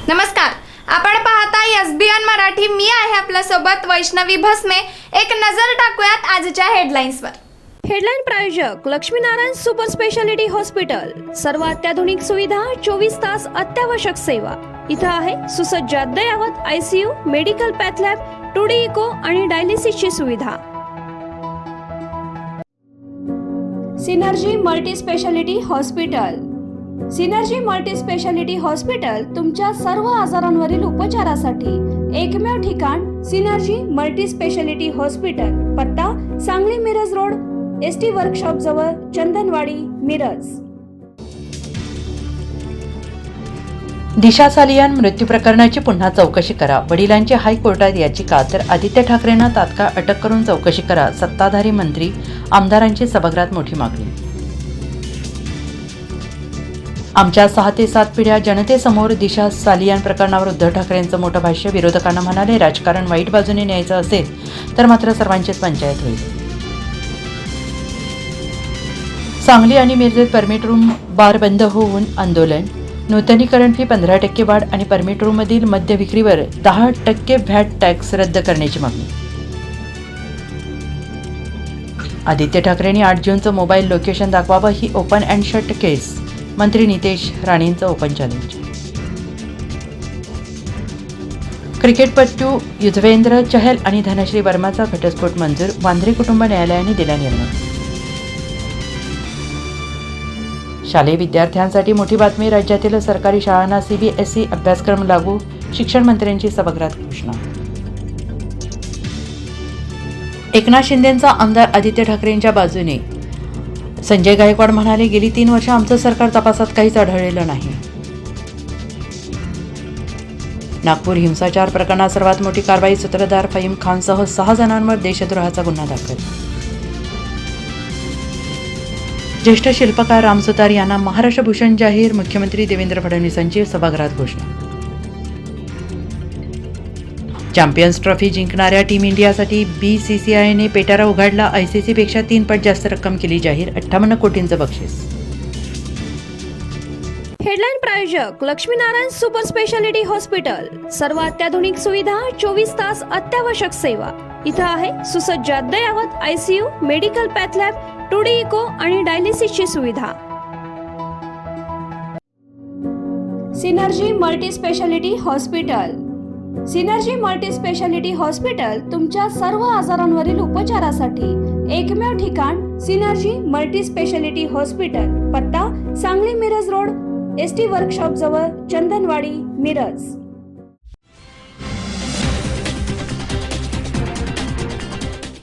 नमस्कार, आपण पाहताय एसबीएन मराठी. मी आहे आपल्या सोबत वैष्णवी भस्मे. एक नजर टाकूयात आजच्या हेडलाईन्सवर. हेडलाईन प्रायोजक लक्ष्मीनारायण सुपर स्पेशालिटी हॉस्पिटल. सर्व अत्याधुनिक सुविधा, 24 तास अत्यावश्यक सेवा. इथं आहे सुसज्ज अद्ययावत ICU, medical path lab, 2D echo आणि डायलिसिसची सुविधा. Synergy multi speciality hospital. Synergy multi speciality hospital तुमच्या सर्व आजारांवरील उपचारासाठी एकमेव ठिकाण. Synergy multi speciality hospital. पत्ता Sangli Miraj road, ST workshop जवळ, चंदनवाडी, मिरज. दिशा सालियान मृत्यू प्रकरणाची पुन्हा चौकशी करा. वडिलांची हायकोर्टात याचिका, तर आदित्य ठाकरेंना तात्काळ अटक करून चौकशी करा. सत्ताधारी मंत्री आमदारांची सभागृहात मोठी मागणी. आमच्या 6 ते 7 पिढ्या जनतेसमोर. दिशा सालियान प्रकरणावर उद्धव ठाकरेंचं मोठं भाष्य. विरोधकांना म्हणाले, राजकारण वाईट बाजूने न्यायचं असेल तर मात्र सर्वांचीच पंचायत होईल. सांगली आणि मिरजेत परमिट रूम बार बंद होऊन आंदोलन. नूतनीकरण फी 15% वाढ आणि परमिट रूममधील मद्य विक्रीवर 10% व्हॅट टॅक्स रद्द करण्याची मागणी. आदित्य ठाकरेंनी 8 जूनचं मोबाईल लोकेशन दाखवावं, ही ओपन अँड शट केस. मंत्री नितेश राणेंचं ओपन चॅलेंज. क्रिकेटपटू युजवेंद्र चहल आणि धनश्री वर्माचा घटस्फोट मंजूर. वांद्रे कुटुंब न्यायालयाने दिला निर्णय. शालेय विद्यार्थ्यांसाठी मोठी बातमी. राज्यातील सरकारी शाळांना CBSE अभ्यासक्रम लागू. शिक्षण मंत्र्यांची सभागृहात घोषणा. एकनाथ शिंदेंचा आमदार आदित्य ठाकरेंच्या बाजूने. संजय गायकवाड म्हणाले, गेली 3 वर्ष आमचं सरकार तपासात काहीच आढळलेलं नाही. नागपूर हिंसाचार प्रकरणात सर्वात मोठी कारवाई. सूत्रधार फहीम खानसह 6 जणांवर देशद्रोहाचा गुन्हा दाखल. ज्येष्ठ शिल्पकार राम सुतार यांना महाराष्ट्र भूषण जाहीर. मुख्यमंत्री देवेंद्र फडणवीसांची सभागृहात घोषणा. चॅम्पियन्स ट्रॉफी जिंकणाऱ्या टीम इंडियासाठी BCCIने पेटारा उघडला. ICCपेक्षा 3 पट जास्त रक्कम केली जाहीर. 58 कोटींचं बक्षीस. हेडलाईन प्रायोजक लक्ष्मीनारायण सुपर स्पेशालिटी हॉस्पिटल. सर्व अत्याधुनिक सुविधा, 24 तास अत्यावश्यक सेवा. इथं आहे सुसज्ज अद्ययावत ICU, medical path lab, 2D echo आणि डायलिसिसची सुविधा. Synergy multi speciality hospital. Synergy multi speciality hospital तुमच्या सर्व आजारांवरील उपचारासाठी एकमेव ठिकाण. Synergy multi speciality hospital. पत्ता Sangli Miraj road, ST workshop जवळ, चंदनवाडी, मिरज.